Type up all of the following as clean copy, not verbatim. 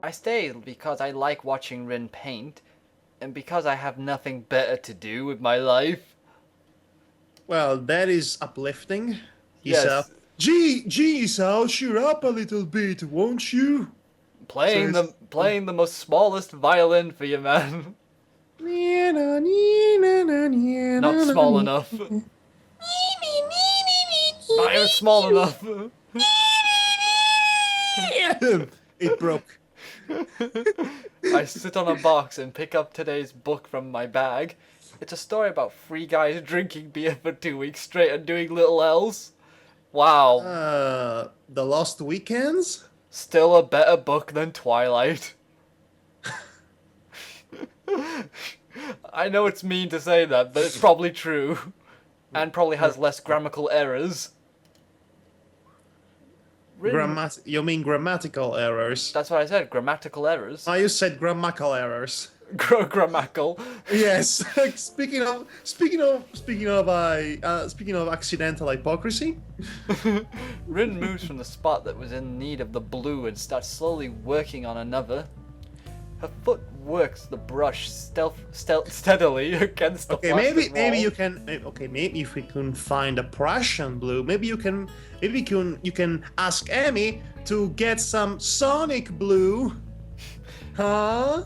I stay because I like watching Rin paint, and because I have nothing better to do with my life. Well, that is uplifting. Isao. Yes, Gee, Isao, cheer up a little bit, won't you? playing Says. the most smallest violin for you, man. Not small enough. Not even small enough. It broke. I sit on a box and pick up today's book from my bag. It's a story about three guys drinking beer for 2 weeks straight and doing little else. Wow. The Lost Weekends? Still a better book than Twilight. I know it's mean to say that, but it's probably true. And probably has less grammatical errors. You mean grammatical errors? That's what I said, grammatical errors. You said grammatical errors. Grammatical. Yes. Speaking of accidental hypocrisy. Rin moves from the spot that was in need of the blue and starts slowly working on another. Her foot works the brush steadily against the Okay, plastic maybe wall. you can. Okay, maybe if we can find a Prussian blue, maybe you can ask Amy to get some Sonic blue. Huh?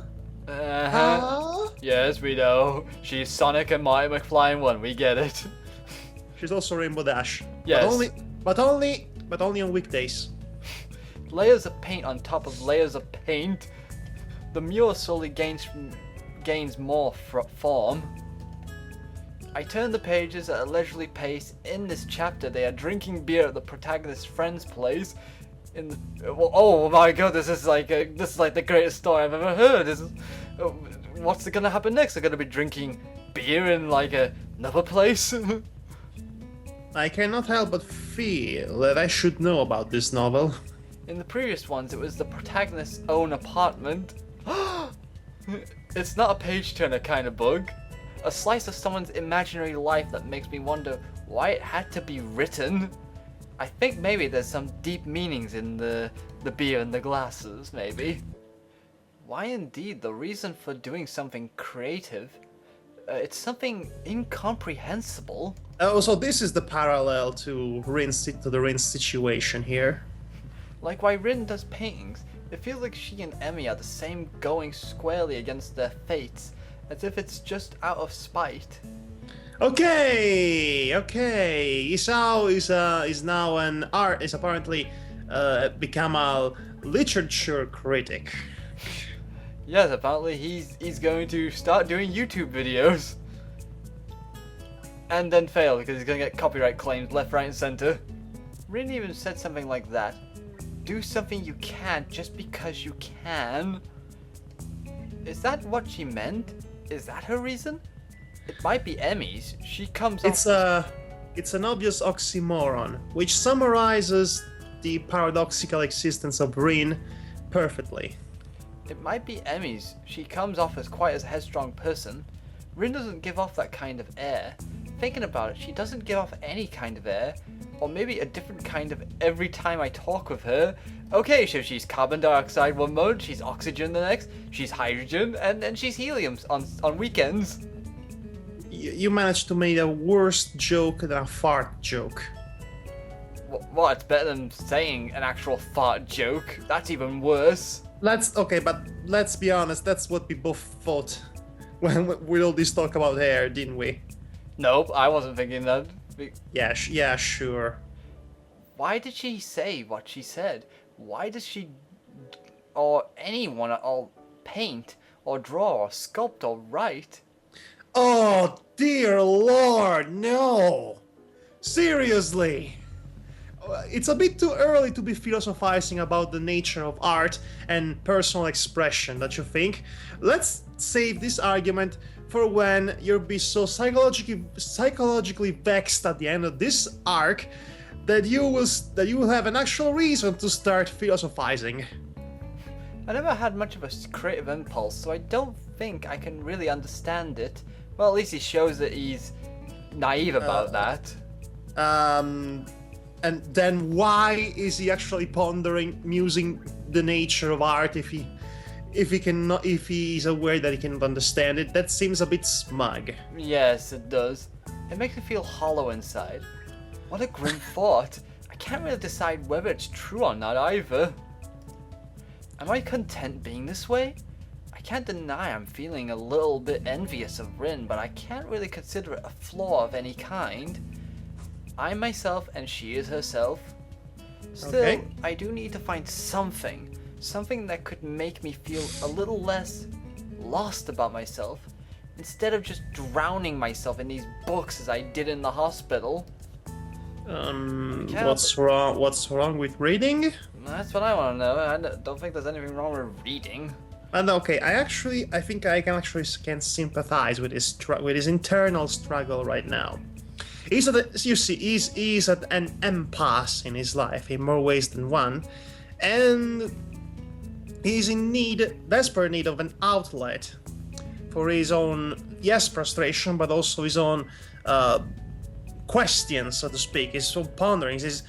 Huh? Yes, we know. She's Sonic and Marty McFly in one. We get it. She's also Rainbow Dash. Yes. But only on weekdays. Layers of paint on top of layers of paint. The mural slowly gains more form. I turn the pages at a leisurely pace. In this chapter, they are drinking beer at the protagonist's friend's place. Oh my god, this is like the greatest story I've ever heard. What's gonna happen next? They're gonna be drinking beer in like another place. I cannot help but feel that I should know about this novel. In the previous ones, it was the protagonist's own apartment. It's not a page turner kind of book. A slice of someone's imaginary life that makes me wonder why it had to be written. I think maybe there's some deep meanings in the beer and the glasses, maybe. Why indeed the reason for doing something creative? It's something incomprehensible. Oh, so this is the parallel to the Rin situation here. Like why Rin does paintings, it feels like she and Emmy are the same going squarely against their fates, as if it's just out of spite. Okay. Isao is apparently become a literature critic. Yes, apparently he's going to start doing YouTube videos. And then fail because he's going to get copyright claims left, right, and center. Rin even said something like that. Do something you can just because you can. Is that what she meant? Is that her reason? It might be Emmy's. She comes off... It's an obvious oxymoron, which summarizes the paradoxical existence of Rin perfectly. It might be Emmy's. She comes off as quite a headstrong person. Rin doesn't give off that kind of air. Thinking about it, she doesn't give off any kind of air. Or maybe a different kind of every time I talk with her. Okay, so she's carbon dioxide one moment, she's oxygen the next, she's hydrogen, and then she's helium on weekends. You managed to make a worse joke than a fart joke. What? It's better than saying an actual fart joke. That's even worse. But let's be honest, that's what we both thought when we all this talk about hair, didn't we? Nope, I wasn't thinking that. Yeah, sure. Why did she say what she said? Why does she, or anyone at all, paint, or draw, or sculpt, or write? Oh, dear Lord, no! Seriously! It's a bit too early to be philosophizing about the nature of art and personal expression, don't you think? Let's save this argument for when you'll be so psychologically vexed at the end of this arc that you will have an actual reason to start philosophizing. I never had much of a creative impulse, so I don't think I can really understand it. Well, at least he shows that he's naive about that. And then why is he actually musing the nature of art if he's aware that he can understand it. That seems a bit smug. Yes, it does. It makes me feel hollow inside. What a grim thought. I can't really decide whether it's true or not either. Am I content being this way? I can't deny I'm feeling a little bit envious of Rin, but I can't really consider it a flaw of any kind. I'm myself and she is herself. Still, Okay. I do need to find something that could make me feel a little less lost about myself, instead of just drowning myself in these books as I did in the hospital. What's wrong? What's wrong with reading? That's what I want to know. I don't think there's anything wrong with reading. And okay, I think I can sympathize with his internal struggle right now. He's at an impasse in his life in more ways than one, and he's in desperate need of an outlet for his own, yes, frustration, but also his own questions, so to speak, his own ponderings.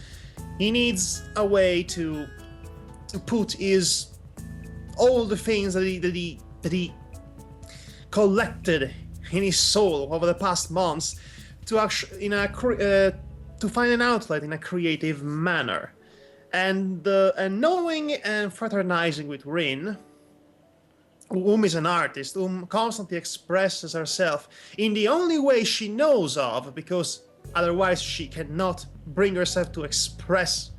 He needs a way to put all the things that he collected in his soul over the past months to find an outlet in a creative manner. And knowing and fraternizing with Rin, whom is an artist, whom constantly expresses herself in the only way she knows of, because otherwise she cannot bring herself to express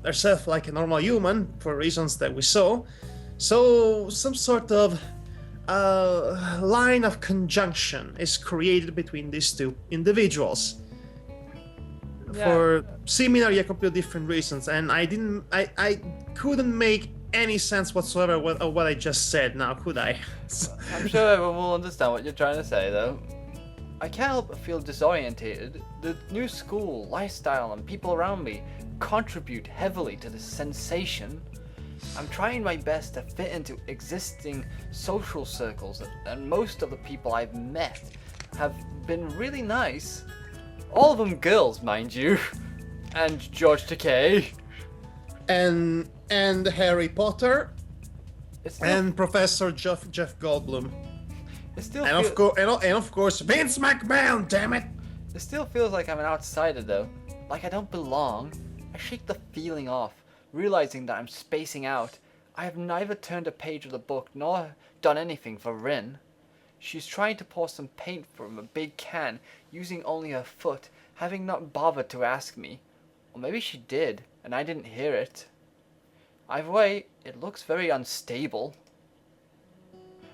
herself like a normal human, for reasons that we saw. So some sort of line of conjunction is created between these two individuals. Yeah. For similar yet completely different reasons, and I couldn't make any sense whatsoever of what I just said now, could I? I'm sure everyone will understand what you're trying to say, though. I can't help but feel disorientated. The new school, lifestyle, and people around me contribute heavily to this sensation. I'm trying my best to fit into existing social circles, and most of the people I've met have been really nice. All of them girls, mind you. And George Takei. And Harry Potter. Still, And Professor Jeff Goldblum. it still And feel- of course Vince McMahon, damn it! It still feels like I'm an outsider, though. Like I don't belong. I shake the feeling off, realizing that I'm spacing out. I have neither turned a page of the book nor done anything for Rin. She's trying to pour some paint from a big can, using only her foot, having not bothered to ask me. Or maybe she did, and I didn't hear it. Either way, it looks very unstable.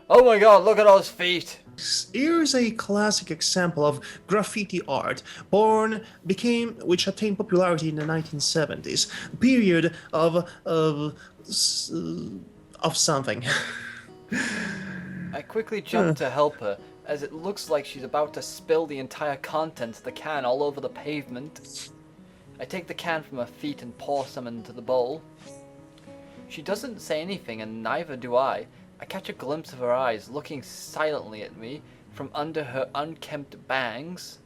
Oh my god, look at those feet! Here's a classic example of graffiti art, which attained popularity in the 1970s, period of something. I quickly jump to help her, as it looks like she's about to spill the entire contents of the can all over the pavement. I take the can from her feet and pour some into the bowl. She doesn't say anything, and neither do I. I catch a glimpse of her eyes looking silently at me from under her unkempt bangs.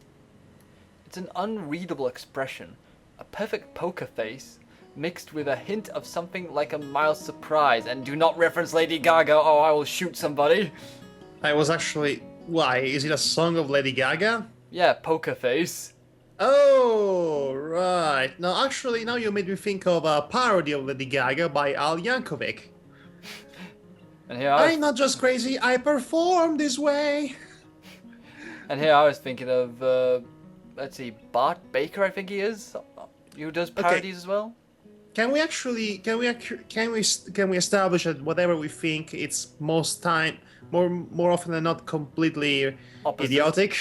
It's an unreadable expression, a perfect poker face, mixed with a hint of something like a mild surprise. And do not reference Lady Gaga, or I will shoot somebody. I was actually... Why? Is it a song of Lady Gaga? Yeah, poker face. Oh, right. No, actually, now you made me think of a parody of Lady Gaga by Al Yankovic. And here I was, I'm not just crazy, I perform this way. thinking of, let's see, Bart Baker, I think he is, who does parodies as well. Can we establish that whatever we think, it's more often than not completely Opposite. idiotic?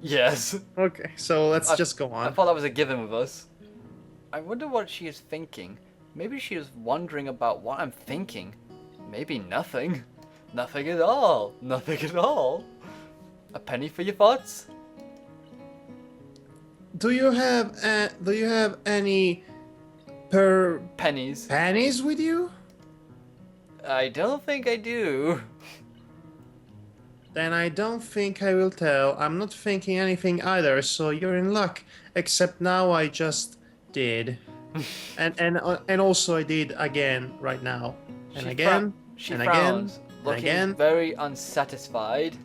Yes. Okay, so let's just go I on. thought that was a given with us. I wonder what she is thinking. Maybe she is wondering about what I'm thinking. Maybe nothing. Nothing at all. Nothing at all. A penny for your thoughts? Do you have any Pennies. pennies with you? I don't think I do. Then I don't think I will tell. I'm not thinking anything either, so you're in luck. Except now I just did. and also I did again right now, and She again, she and again, frowns, and looking again, very unsatisfied.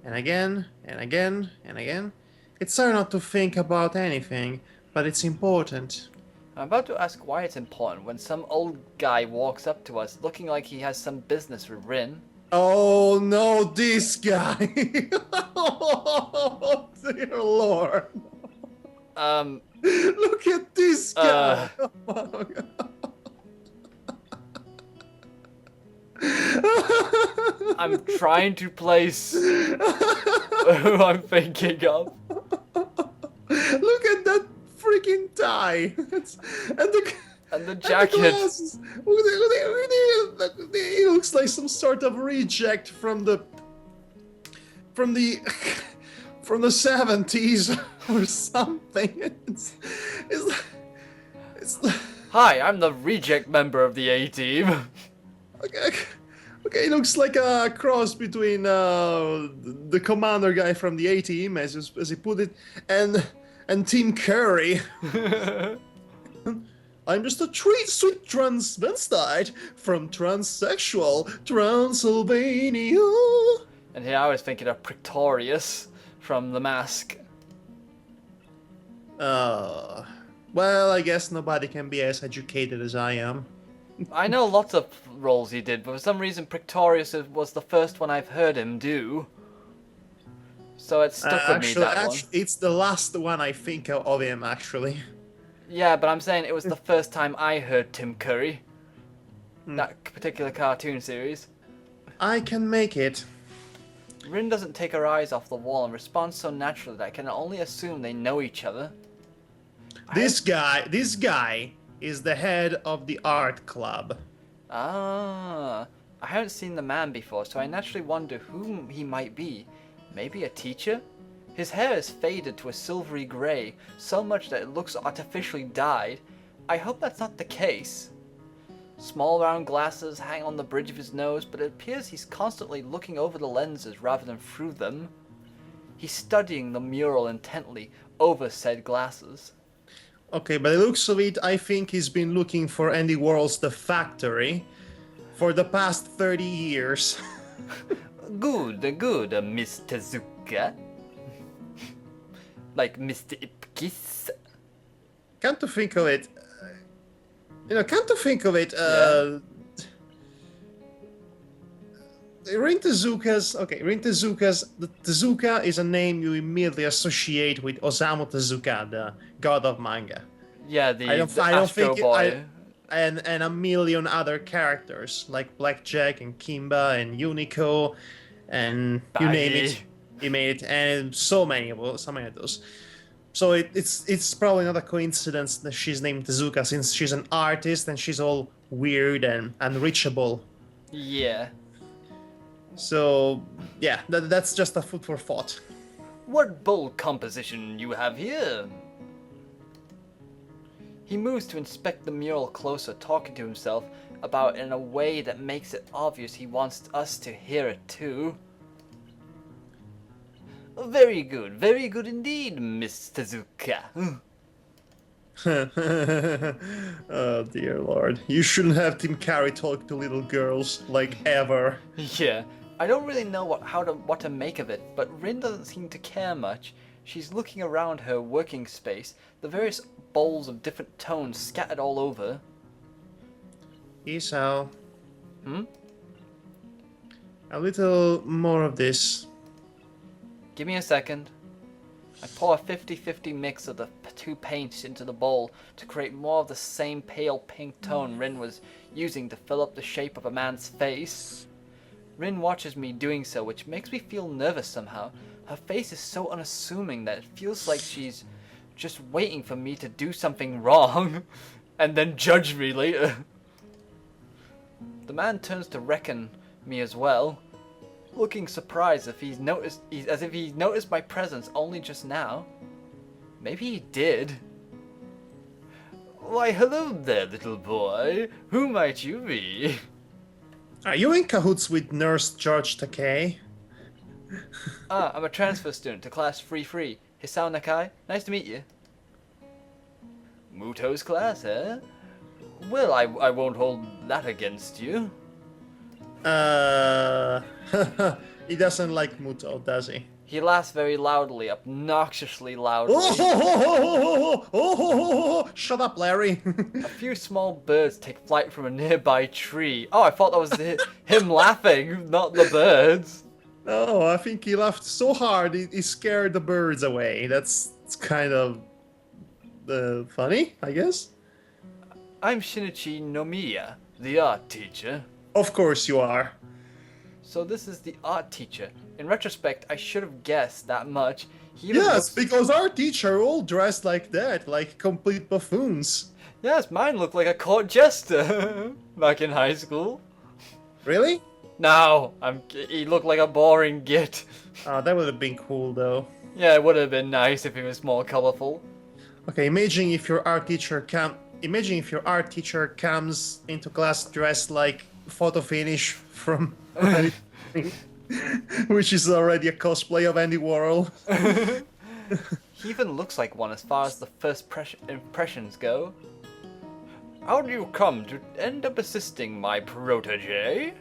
and again, and again, and again. It's hard not to think about anything, but it's important. I'm about to ask why it's important when some old guy walks up to us looking like he has some business with Rin. Oh no, this guy! Oh dear lord! Um, Look at this uh, guy! Oh, I'm trying to place who I'm thinking of. Look at that freaking tie! And the And the and the jacket. glasses. He looks like some sort of reject from the from the 70s or something. It's Hi, I'm the reject member of the A-team. okay, okay, it looks like a cross between the commander guy from the A team, as he put it, and Team Curry. I'm just a sweet transvestite from transsexual Transylvania. And here I was thinking of Pretorius from The Mask. Well, I guess nobody can be as educated as I am. I know lots of roles he did, but for some reason Pretorius was the first one I've heard him do. So it stuck with me, that one. It's the last one I think of him, actually. Yeah, but I'm saying it was the first time I heard Tim Curry. That particular cartoon series. I can make it. Rin doesn't take her eyes off the wall and responds so naturally that I can only assume they know each other. This guy is the head of the art club. Ah, I haven't seen the man before, so I naturally wonder who he might be. Maybe a teacher? His hair is faded to a silvery grey, so much that it looks artificially dyed. I hope that's not the case. Small round glasses hang on the bridge of his nose, but it appears he's constantly looking over the lenses rather than through them. He's studying the mural intently over said glasses. Okay, by the looks of it, I think he's been looking for Andy Warhol's The Factory for the past 30 years. Good, Miss Tezuka. Like Mr. Ipkiss. Come to think of it, Rin Tezuka's, the Tezuka is a name you immediately associate with Osamu Tezuka, the god of manga. Yeah, the I don't Astro think Boy. and a million other characters like Blackjack and Kimba and Unico and you name it. He made it, and so many of those. So it's probably not a coincidence that she's named Tezuka, since she's an artist and she's all weird and unreachable. Yeah. So yeah, that's just a food for thought. What bold composition you have here. He moves to inspect the mural closer, talking to himself about it in a way that makes it obvious he wants us to hear it too. Very good indeed, Miss Tezuka. Oh dear lord, you shouldn't have Tim Curry talk to little girls, like, ever. Yeah, I don't really know what to make of it, but Rin doesn't seem to care much. She's looking around her working space, the various bowls of different tones scattered all over. Isao. Hmm? A little more of this. Give me a second. I pour a 50-50 mix of the two paints into the bowl to create more of the same pale pink tone Rin was using to fill up the shape of a man's face. Rin watches me doing so, which makes me feel nervous somehow. Her face is so unassuming that it feels like she's just waiting for me to do something wrong and then judge me later. The man turns to reckon me as well, looking surprised as if he's noticed my presence only just now. Maybe he did. Why, hello there, little boy. Who might you be? Are you in cahoots with Nurse George Takei? I'm a transfer student to class 3-3. Hisao Nakai, nice to meet you. Muto's class, eh? Well, I won't hold that against you. He doesn't like Muto, does he? He laughs very loudly, obnoxiously loudly. Shut up, Larry. A few small birds take flight from a nearby tree. Oh, I thought that was him laughing, not the birds. No, I think he laughed so hard he scared the birds away. It's kind of funny, I guess. I'm Shinichi Nomiya, the art teacher. Of course you are. So this is the art teacher. In retrospect, I should have guessed that much. He even Yes, looks... because our teacher all dressed like that, like complete buffoons. Yes, mine looked like a court jester back in high school. Really? No, he looked like a boring git. Oh, that would have been cool though. Yeah, it would have been nice if he was more colorful. Okay, imagine if your art teacher comes into class dressed like photo finish from which is already a cosplay of Andy Warhol. He even looks like one as far as the first impressions go. How do you come to end up assisting my protege?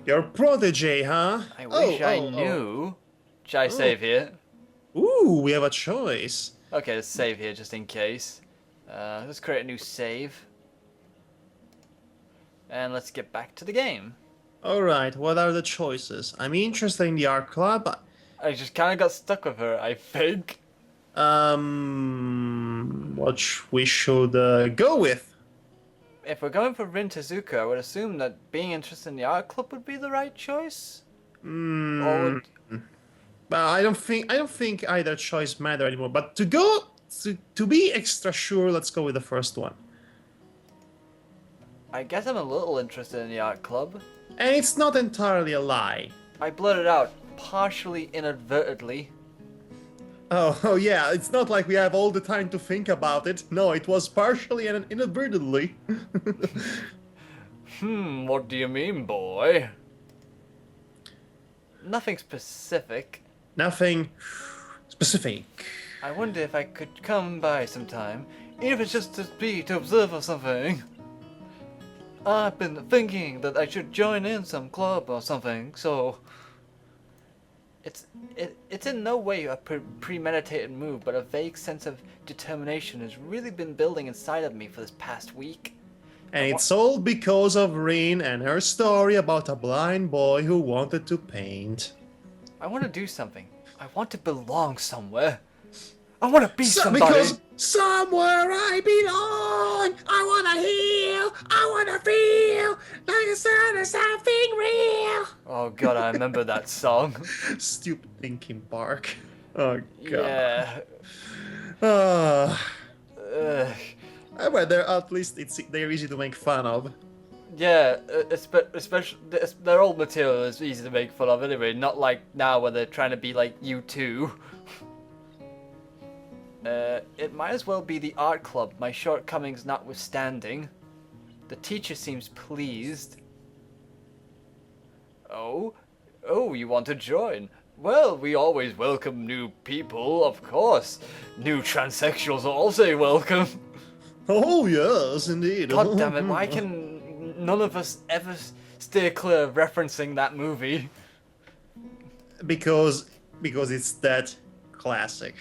Your protege, huh? I wish I knew. Should I save here? Ooh, we have a choice. Okay, let's save here just in case. Let's create a new save. And let's get back to the game. Alright, what are the choices? I'm interested in the art club. I just kind of got stuck with her, I think. What we should go with? If we're going for Rin Tezuka, I would assume that being interested in the art club would be the right choice. Or I don't think either choice matter anymore. But to be extra sure, let's go with the first one. I guess I'm a little interested in the art club. And it's not entirely a lie. I blurted out, partially inadvertently. Oh yeah, it's not like we have all the time to think about it. No, it was partially and inadvertently. What do you mean, boy? Nothing specific. Nothing specific. I wonder if I could come by sometime, even if it's just to observe or something. I've been thinking that I should join in some club or something, so... It's in no way a premeditated move, but a vague sense of determination has really been building inside of me for this past week. And it's all because of Rin and her story about a blind boy who wanted to paint. I want to do something. I want to belong somewhere. I want to be somebody. Because somewhere I belong. I want to heal. I want to feel like the sound of something real. Oh god, I remember that song. Stupid Linkin Park. Oh god. Yeah. Well, Ugh. at least they're easy to make fun of. Yeah, especially their old material is easy to make fun of anyway. Not like now where they're trying to be like U2. It might as well be the art club, my shortcomings notwithstanding. The teacher seems pleased. Oh, you want to join? Well, we always welcome new people, of course. New transsexuals are also welcome. Oh yes, indeed. God damn it, why can none of us ever steer clear of referencing that movie? Because it's that classic.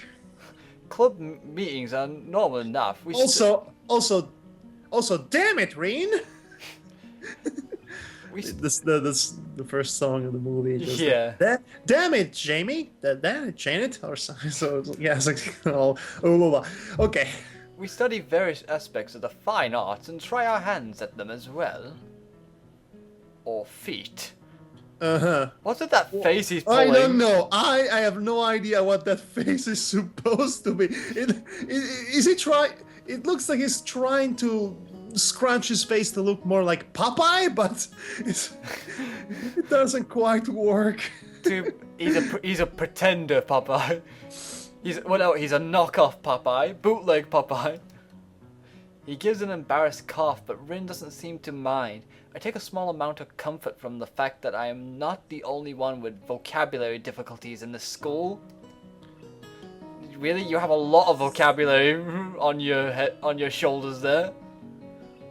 Club meetings are normal enough. Also, damn it, Rin! This the first song of the movie. Just Yeah. Damn it, Jamie! Damn it, Janet! Or something. So yeah, it's like okay. We study various aspects of the fine arts and try our hands at them as well. Or feet. What's with that face he's pulling? I don't know. I have no idea what that face is supposed to be. Is he trying? It looks like he's trying to scrunch his face to look more like Popeye, but it doesn't quite work. He's a pretender Popeye. He's a knockoff Popeye, bootleg Popeye. He gives an embarrassed cough, but Rin doesn't seem to mind. I take a small amount of comfort from the fact that I am not the only one with vocabulary difficulties in the school. really? You have a lot of vocabulary on your head, on your shoulders there.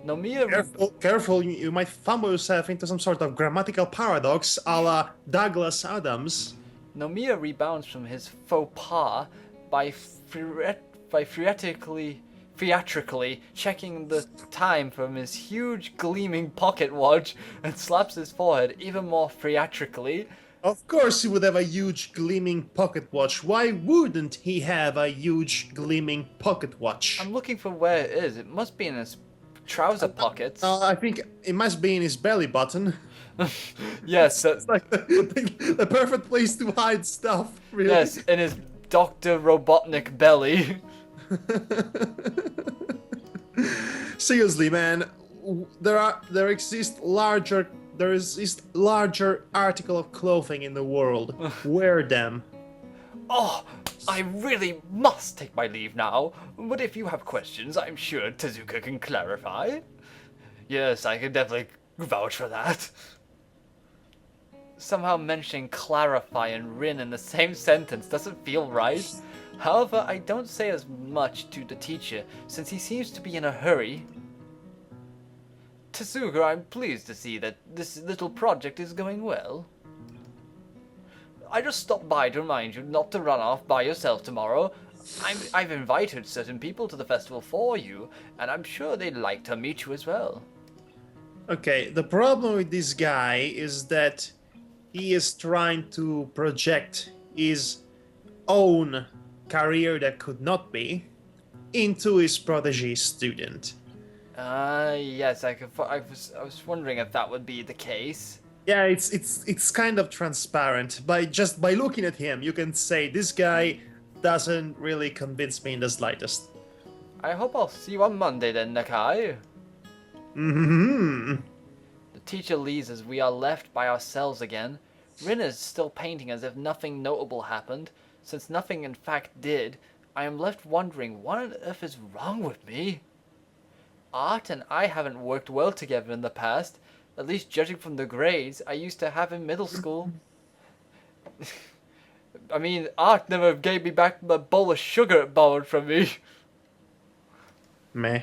Nomiya. Careful, you might fumble yourself into some sort of grammatical paradox a la Douglas Adams. Nomiya rebounds from his faux pas by theatrically checking the time from his huge gleaming pocket watch and slaps his forehead even more theatrically. Of course he would have a huge gleaming pocket watch. Why wouldn't he have a huge gleaming pocket watch? I'm looking for where it is. It must be in his trouser pockets. I think it must be in his belly button. Yes. It's like the perfect place to hide stuff, really. Yes, in his Dr. Robotnik belly. Seriously, man, there exists larger article of clothing in the world. Wear them. Oh, I really must take my leave now. But if you have questions, I'm sure Tezuka can clarify. Yes, I can definitely vouch for that. Somehow mentioning clarify and Rin in the same sentence doesn't feel right. However, I don't say as much to the teacher, since he seems to be in a hurry. Tezuka, I'm pleased to see that this little project is going well. I just stopped by to remind you not to run off by yourself tomorrow. I've invited certain people to the festival for you, and I'm sure they'd like to meet you as well. Okay, the problem with this guy is that he is trying to project his own career that could not be into his protege student. Yes, I was wondering if that would be the case. Yeah, it's kind of transparent. By looking at him, you can say this guy doesn't really convince me in the slightest. I hope I'll see you on Monday then, Nakai. Mm-hmm. The teacher leaves as we are left by ourselves again. Rin is still painting as if nothing notable happened. Since nothing in fact did, I am left wondering what on earth is wrong with me. Art and I haven't worked well together in the past, at least judging from the grades I used to have in middle school. I mean, Art never gave me back the bowl of sugar it borrowed from me. Meh.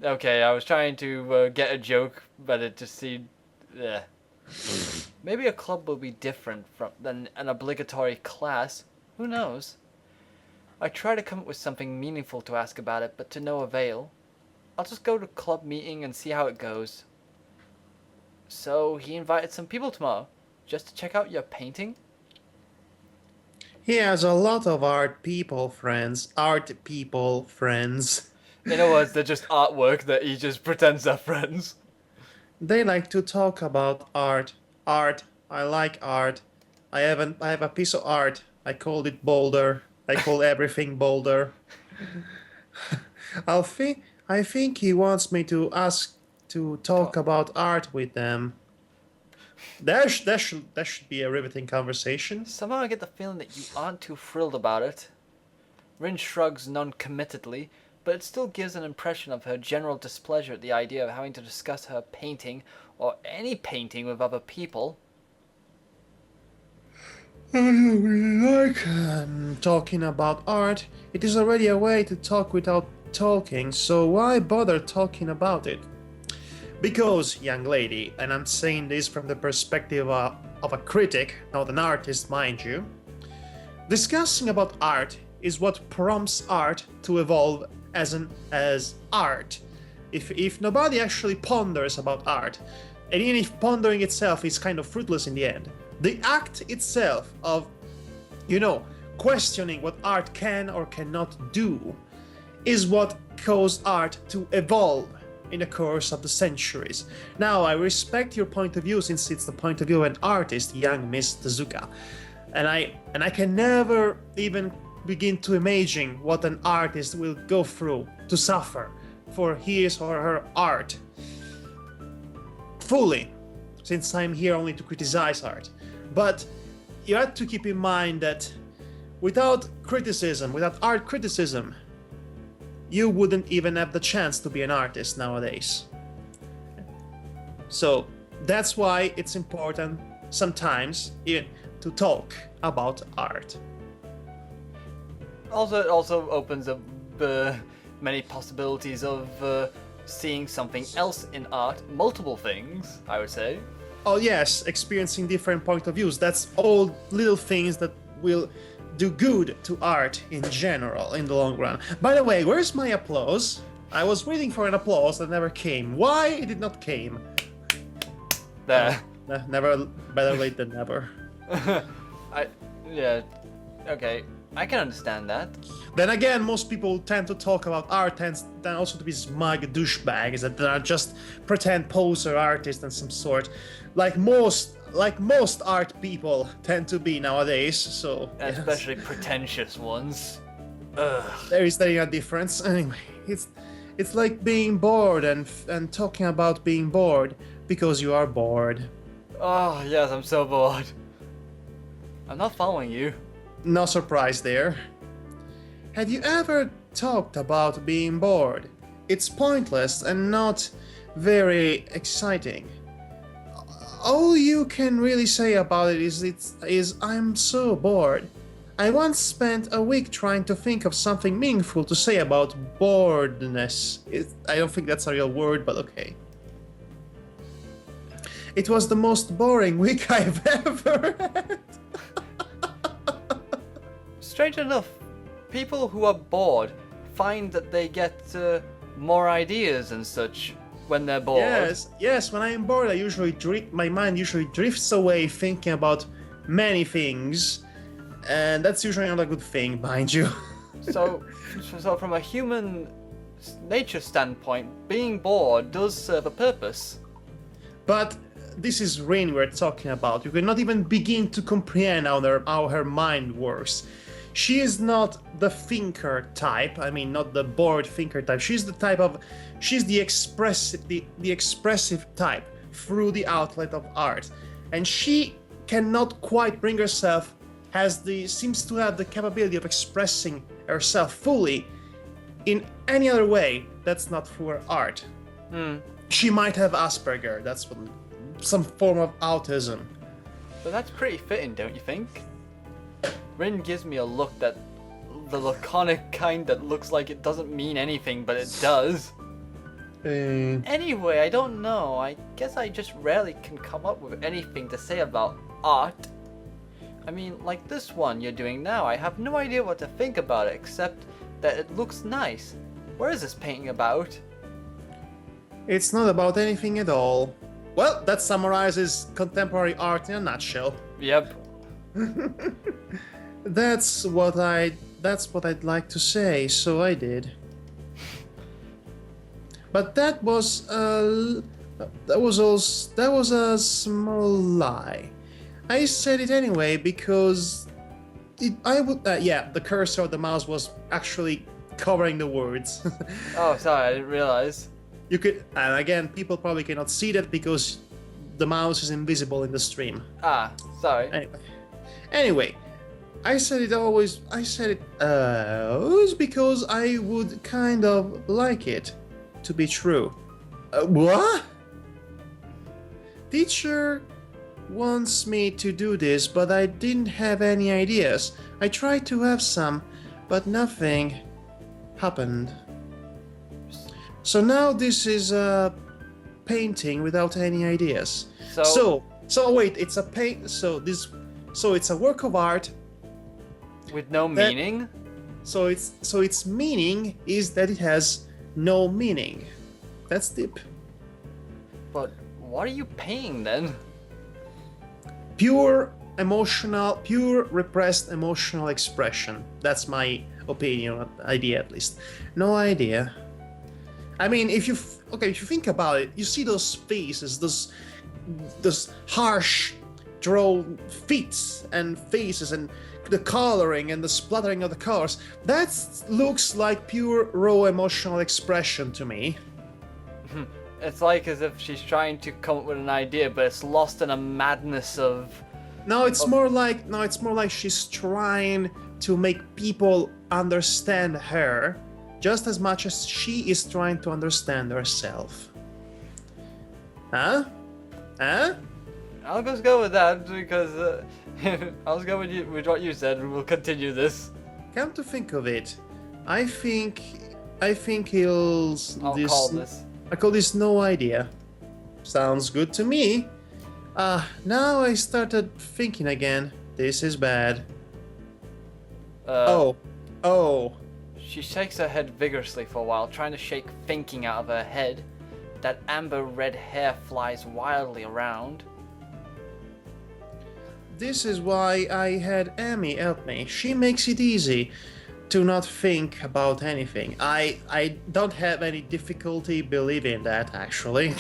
Okay, I was trying to get a joke, but it just seemed... Maybe a club will be different than an obligatory class. Who knows? I try to come up with something meaningful to ask about it, but to no avail. I'll just go to club meeting and see how it goes. So, he invited some people tomorrow, just to check out your painting? He has a lot of art people friends. In other words, they're just artwork that he just pretends are friends. They like to talk about art. Art. I like art. I have a piece of art. I called it Boulder. I call everything Boulder. I think he wants me to ask to talk about art with them. That should be a riveting conversation. Somehow I get the feeling that you aren't too thrilled about it. Rin shrugs non-committedly, but it still gives an impression of her general displeasure at the idea of having to discuss her painting, or any painting, with other people. I don't really like talking about art. It is already a way to talk without talking, so why bother talking about it? Because, young lady, and I'm saying this from the perspective of a critic, not an artist, mind you, discussing about art is what prompts art to evolve as art. If nobody actually ponders about art, and even if pondering itself is kind of fruitless in the end, the act itself of, questioning what art can or cannot do is what caused art to evolve in the course of the centuries. Now, I respect your point of view since it's the point of view of an artist, young Miss Tezuka, and I can never even begin to imagine what an artist will go through to suffer for his or her art fully, since I'm here only to criticize art. But you have to keep in mind that without art criticism, you wouldn't even have the chance to be an artist nowadays. So that's why it's important sometimes even to talk about art. Also, it also opens up many possibilities of seeing something else in art, multiple things, I would say. Oh yes, experiencing different point of views. That's all little things that will do good to art in general in the long run. By the way, where's my applause? I was waiting for an applause that never came. Why it did not came? There. Never, better late than never. Yeah, okay, I can understand that. Then again, most people tend to talk about art and also to be smug douchebags that are just pretend poser artists and some sort, like most art people tend to be nowadays. So yes. Especially pretentious ones. Ugh. There is a difference. Anyway, it's like being bored and talking about being bored because you are bored. Oh yes, I'm so bored. I'm not following you. No surprise there. Have you ever talked about being bored? It's pointless and not very exciting. All you can really say about it is I'm so bored. I once spent a week trying to think of something meaningful to say about boredness. I don't think that's a real word, but okay. It was the most boring week I've ever had. Strange enough, people who are bored find that they get more ideas and such when they're bored. Yes. When I am bored, my mind usually drifts away thinking about many things, and that's usually not a good thing, mind you. So from a human nature standpoint, being bored does serve a purpose. But this is Rin we're talking about. You cannot even begin to comprehend how her mind works. She is not the thinker type. I mean, not the bored thinker type. She's the expressive type through the outlet of art, and she cannot quite bring herself. Seems to have the capability of expressing herself fully in any other way that's not through her art. She might have Asperger. That's some form of autism. But that's pretty fitting, don't you think? Rin gives me a look the laconic kind that looks like it doesn't mean anything, but it does. Anyway, I don't know. I guess I just rarely can come up with anything to say about art. I mean, like this one you're doing now, I have no idea what to think about it except that it looks nice. What is this painting about? It's not about anything at all. Well, that summarizes contemporary art in a nutshell. Yep. That's what I'd like to say, so I did. But that was a small lie. I said it anyway because the cursor of the mouse was actually covering the words. Oh, sorry, I didn't realize. You could, and again, people probably cannot see that because the mouse is invisible in the stream. Ah, sorry. Anyway, I said it always because I would kind of like it to be true. What? Teacher wants me to do this, but I didn't have any ideas. I tried to have some, but nothing happened. So now this is a painting without any ideas. So wait, it's a paint. So it's a work of art with no meaning. So its meaning is that it has no meaning. That's deep. But what are you painting then? Pure repressed emotional expression. That's my opinion, idea at least. No idea. I mean, if you think about it, you see those faces, those harsh drawn feet and faces and the coloring and the splattering of the colors. That looks like pure raw emotional expression to me. It's like as if she's trying to come up with an idea, but it's lost in a madness of... It's more like she's trying to make people understand her just as much as she is trying to understand herself. Huh? I'll just go with that because I'll just go with what you said and we'll continue this. come to think of it, I think I think he'll I'll call this. I call this no idea. Sounds good to me. Now I started thinking again. This is bad. Uh, Oh. She shakes her head vigorously for a while, trying to shake thinking out of her head. That amber red hair flies wildly around. This is why I had Amy help me. She makes it easy to not think about anything. I don't have any difficulty believing that, actually.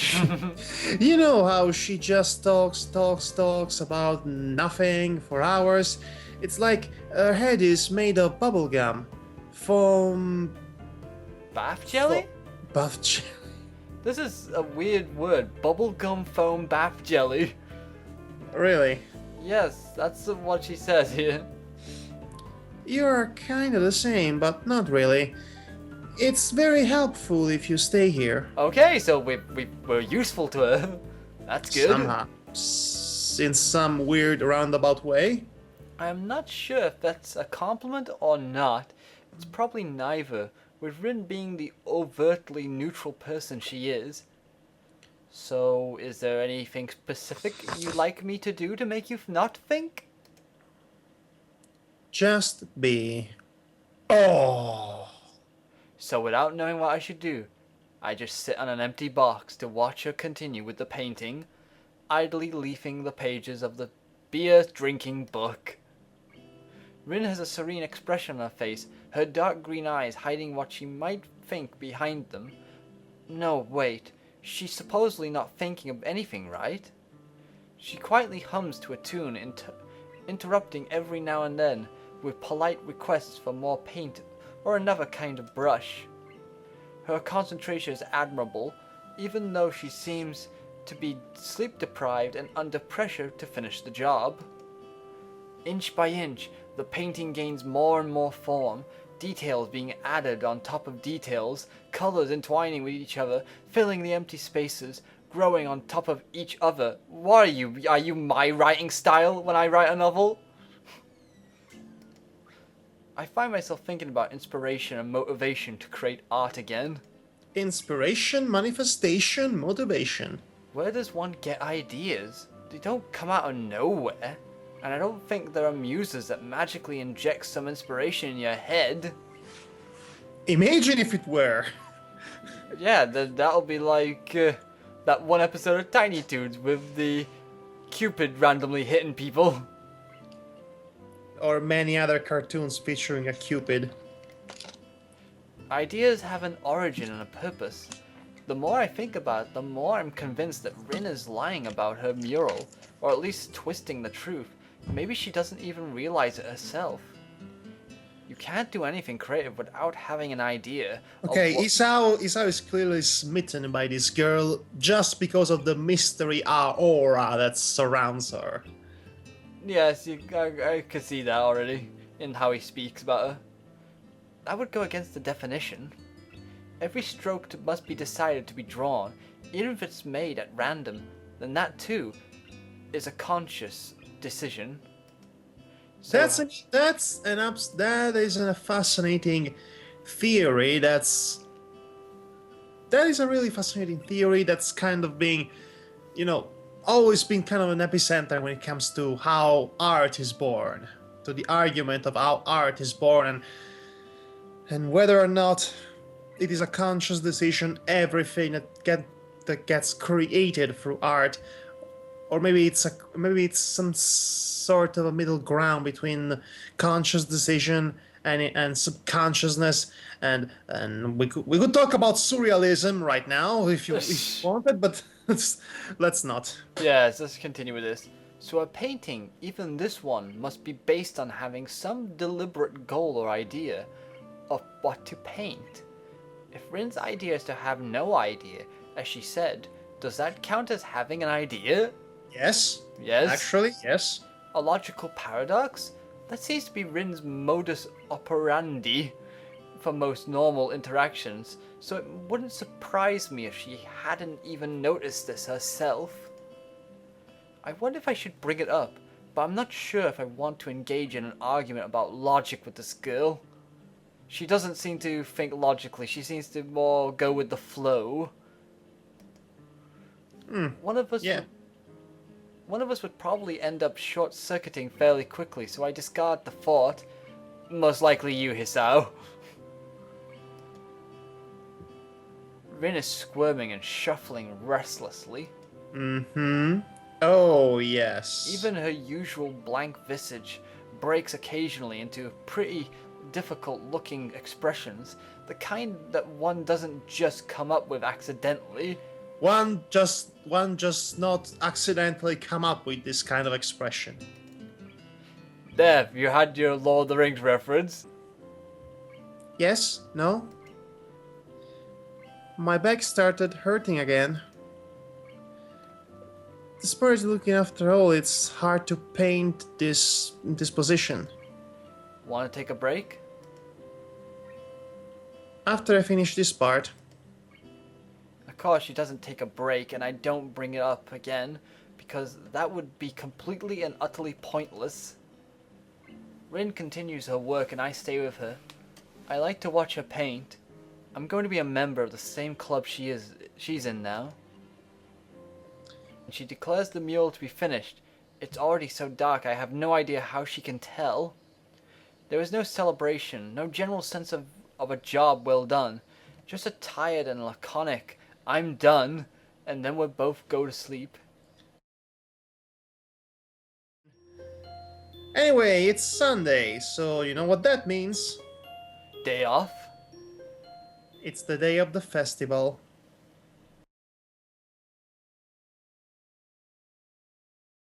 You know how she just talks about nothing for hours? It's like her head is made of bubblegum. Foam... Bath jelly? Buff jelly. This is a weird word. Bubblegum foam bath jelly. Really? Yes, that's what she says here. You're kinda the same, but not really. It's very helpful if you stay here. Okay, so we're useful to her. That's good. Somehow. In some weird roundabout way. I'm not sure if that's a compliment or not. It's probably neither, with Rin being the overtly neutral person she is. So, is there anything specific you'd like me to do to make you not think? Just be. Oh. So, without knowing what I should do, I just sit on an empty box to watch her continue with the painting, idly leafing the pages of the beer-drinking book. Rin has a serene expression on her face, her dark green eyes hiding what she might think behind them. No, wait. She's supposedly not thinking of anything, right? She quietly hums to a tune, interrupting every now and then with polite requests for more paint or another kind of brush. Her concentration is admirable, even though she seems to be sleep-deprived and under pressure to finish the job. Inch by inch, the painting gains more and more form, details being added on top of details, colors entwining with each other, filling the empty spaces, growing on top of each other. What are you? Are you my writing style when I write a novel? I find myself thinking about inspiration and motivation to create art again. Inspiration, manifestation, motivation. Where does one get ideas? They don't come out of nowhere. And I don't think there are muses that magically inject some inspiration in your head. Imagine if it were. Yeah, that'll be like that one episode of Tiny Toons with the Cupid randomly hitting people. Or many other cartoons featuring a Cupid. Ideas have an origin and a purpose. The more I think about it, the more I'm convinced that Rin is lying about her mural, or at least twisting the truth. Maybe she doesn't even realize it herself. You can't do anything creative without having an idea. Okay, Isao is clearly smitten by this girl just because of the mystery aura that surrounds her. Yes, I could see that already in how he speaks about her. That would go against the definition. Every stroke must be decided to be drawn, even if it's made at random. Then that too is a conscious decision. So, that is a fascinating theory. That is a really fascinating theory. That's kind of being, always been kind of an epicenter when it comes to how art is born, to the argument of how art is born, and whether or not it is a conscious decision. Everything that gets created through art. Or maybe it's some sort of a middle ground between conscious decision and subconsciousness, and we could talk about surrealism right now if you wanted, but let's not. Yes, let's continue with this. So a painting, even this one, must be based on having some deliberate goal or idea of what to paint. If Rin's idea is to have no idea, as she said, does that count as having an idea? Yes. Yes? Actually, yes. A logical paradox? That seems to be Rin's modus operandi for most normal interactions, so it wouldn't surprise me if she hadn't even noticed this herself. I wonder if I should bring it up, but I'm not sure if I want to engage in an argument about logic with this girl. She doesn't seem to think logically. She seems to more go with the flow. One of us Yeah. One of us would probably end up short-circuiting fairly quickly, so I discard the thought. Most likely you, Hisao. Rin is squirming and shuffling restlessly. Mm-hmm. Oh, yes. Even her usual blank visage breaks occasionally into pretty difficult-looking expressions, the kind that one doesn't just come up with accidentally. One just not accidentally come up with this kind of expression. There, you had your Lord of the Rings reference. Yes? No? My back started hurting again. The spur is looking after all, it's hard to paint this position. Want to take a break? After I finish this part. Of course, she doesn't take a break, and I don't bring it up again, because that would be completely and utterly pointless. Rin continues her work, and I stay with her. I like to watch her paint. I'm going to be a member of the same club she's in now. And she declares the mural to be finished. It's already so dark, I have no idea how she can tell. There is no celebration, no general sense of a job well done. Just a tired and laconic, I'm done, and then we'll both go to sleep. Anyway, it's Sunday, so you know what that means. Day off? It's the day of the festival.